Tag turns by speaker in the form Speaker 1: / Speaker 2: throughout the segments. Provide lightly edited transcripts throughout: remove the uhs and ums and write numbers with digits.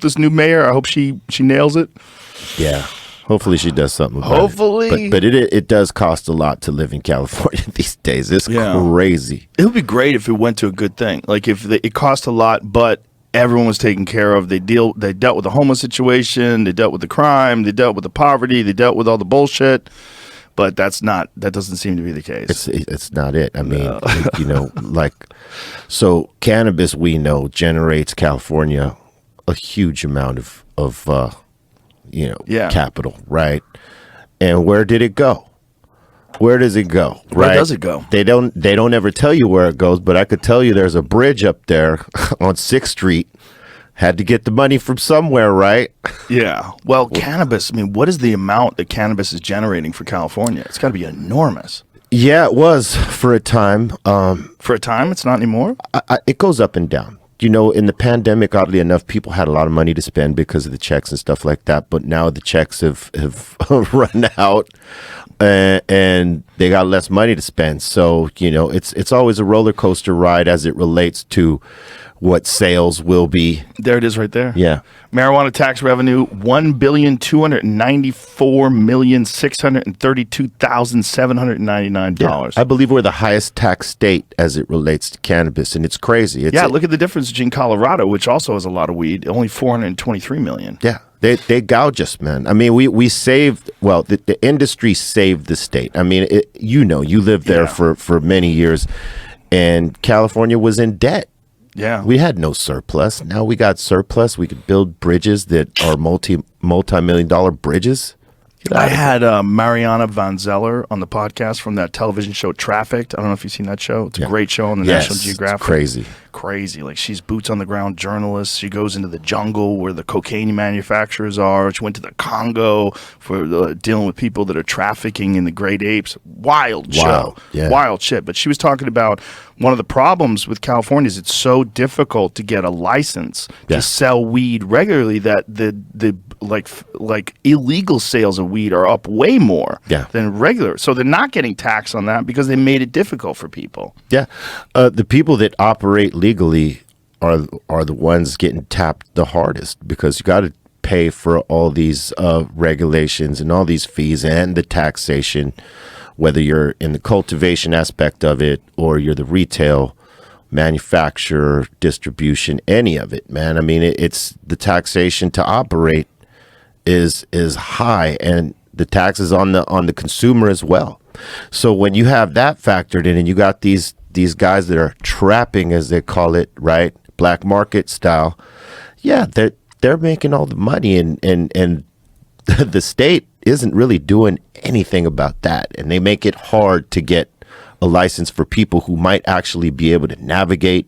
Speaker 1: this new mayor, I hope she nails it.
Speaker 2: Yeah. Hopefully she does something about
Speaker 1: Hopefully.
Speaker 2: it. But it does cost a lot to live in California these days. It's crazy.
Speaker 1: It would be great if it went to a good thing. Like if it cost a lot, but everyone was taken care of. They dealt with the homeless situation. They dealt with the crime. They dealt with the poverty. They dealt with all the bullshit. But that doesn't seem to be the case.
Speaker 2: It's not it. I mean, so cannabis, we know, generates California a huge amount of capital, right? And where did it go? Where does it go? Right?
Speaker 1: Where does it go?
Speaker 2: They don't ever tell you where it goes, but I could tell you there's a bridge up there on 6th Street. Had to get the money from somewhere, right?
Speaker 1: Yeah. Well, cannabis, I mean, what is the amount that cannabis is generating for California? It's got to be enormous.
Speaker 2: Yeah, it was for a time.
Speaker 1: For a time? It's not anymore?
Speaker 2: It goes up and down. You know, in the pandemic, oddly enough, people had a lot of money to spend because of the checks and stuff like that. But now the checks have run out and they got less money to spend. So, you know, it's always a roller coaster ride as it relates to what sales will be.
Speaker 1: There it is right there.
Speaker 2: Yeah.
Speaker 1: Marijuana tax revenue, $1,294,632,799.
Speaker 2: Yeah. I believe we're the highest tax state as it relates to cannabis, and it's crazy.
Speaker 1: Look at the difference between Colorado, which also has a lot of weed, only $423 million.
Speaker 2: Yeah. They gouge us, man. I mean, we saved, well, the industry saved the state. I mean, you lived there for many years, and California was in debt.
Speaker 1: Yeah.
Speaker 2: We had no surplus. Now we got surplus. We could build bridges that are multi-million-dollar bridges.
Speaker 1: I had Mariana Van Zeller on the podcast from that television show Trafficked. I don't know if you've seen that show. It's a great show on the National Geographic.
Speaker 2: It's
Speaker 1: Crazy. Like, she's boots on the ground journalist. She goes into the jungle where the cocaine manufacturers are. She went to the Congo for dealing with people that are trafficking in the great apes. Wild show.
Speaker 2: Yeah.
Speaker 1: Wild shit. But she was talking about one of the problems with California is it's so difficult to get a license to sell weed regularly that the illegal sales of weed are up way more than regular. So they're not getting taxed on that because they made it difficult for people.
Speaker 2: Yeah. The people that operate legally are the ones getting tapped the hardest because you got to pay for all these regulations and all these fees and the taxation, whether you're in the cultivation aspect of it or you're the retail manufacturer, distribution, any of it, man. I mean, it's the taxation to operate is high, and the taxes on the consumer as well. So when you have that factored in, and you got these guys that are trapping, as they call it, right, black market style, they're making all the money, and the state isn't really doing anything about that, and they make it hard to get a license for people who might actually be able to navigate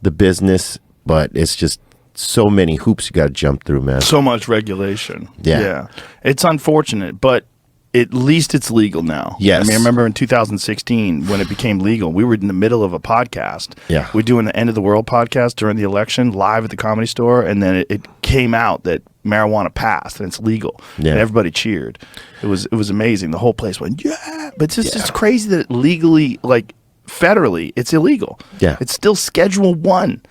Speaker 2: the business, but it's just so many hoops you got to jump through, man.
Speaker 1: So much regulation.
Speaker 2: Yeah.
Speaker 1: It's unfortunate, but at least it's legal now.
Speaker 2: Yes.
Speaker 1: I mean, I remember in 2016 when it became legal, we were in the middle of a podcast.
Speaker 2: Yeah.
Speaker 1: We're doing the End of the World podcast during the election live at the Comedy Store, and then it came out that marijuana passed and it's legal.
Speaker 2: Yeah.
Speaker 1: And everybody cheered. It was amazing. The whole place went, yeah. But it's just crazy that legally, like federally, it's illegal.
Speaker 2: Yeah.
Speaker 1: It's still Schedule 1.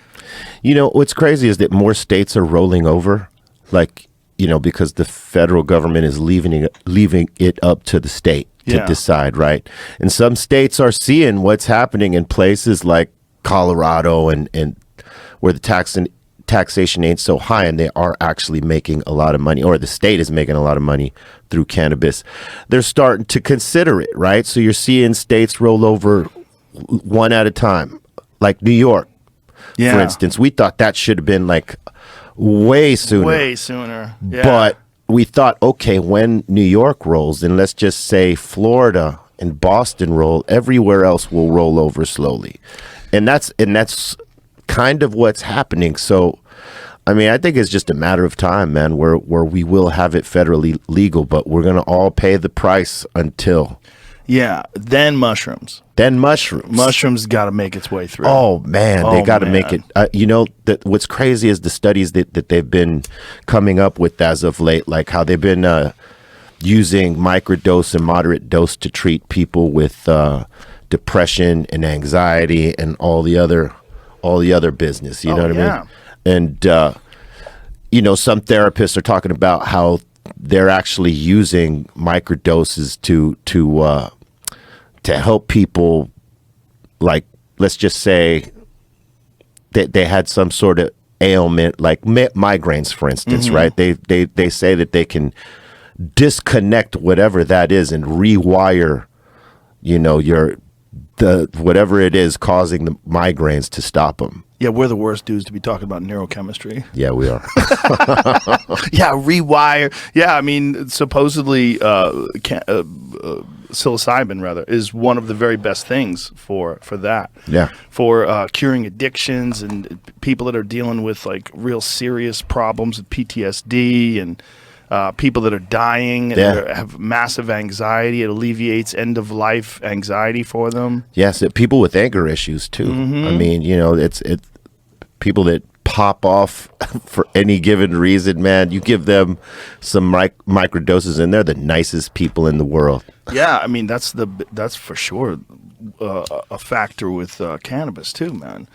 Speaker 2: You know, what's crazy is that more states are rolling over, like, you know, because the federal government is leaving it up to the state to decide, right? And some states are seeing what's happening in places like Colorado and where the taxation ain't so high, and they are actually making a lot of money, or the state is making a lot of money through cannabis. They're starting to consider it, right? So you're seeing states roll over one at a time, like New York, for instance. We thought that should have been like way sooner.
Speaker 1: Yeah.
Speaker 2: But we thought, okay, when New York rolls, then let's just say Florida and Boston roll, everywhere else will roll over slowly. And that's kind of what's happening. So, I mean, I think it's just a matter of time, man, where we will have it federally legal, but we're going to all pay the price until.
Speaker 1: Yeah, then mushrooms. Mushrooms got to make its way through.
Speaker 2: Oh, man, they got to make it. You know, what's crazy is the studies that they've been coming up with as of late, like how they've been using microdose and moderate dose to treat people with depression and anxiety and all the other business. You know what I mean? And you know, some therapists are talking about how they're actually using microdoses to help people, like, let's just say that they had some sort of ailment, like migraines, for instance, right? They say that they can disconnect whatever that is and rewire, you know, the whatever it is causing the migraines to stop them.
Speaker 1: Yeah, we're the worst dudes to be talking about neurochemistry.
Speaker 2: Yeah, we are.
Speaker 1: Yeah, rewire. Yeah, I mean, supposedly psilocybin, rather, is one of the very best things for that.
Speaker 2: Yeah.
Speaker 1: For curing addictions and people that are dealing with like real serious problems with PTSD and people that are dying and have massive anxiety. It alleviates end of life anxiety for them.
Speaker 2: Yes, people with anger issues too. I mean, you know, it's people that pop off for any given reason, man. You give them some microdoses and they're the nicest people in the world.
Speaker 1: Yeah, I mean that's for sure a factor with cannabis too, man.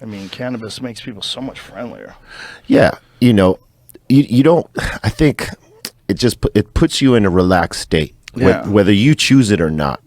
Speaker 1: I mean, cannabis makes people so much friendlier.
Speaker 2: Yeah, you know, you don't. I think it puts you in a relaxed state, whether you choose it or not.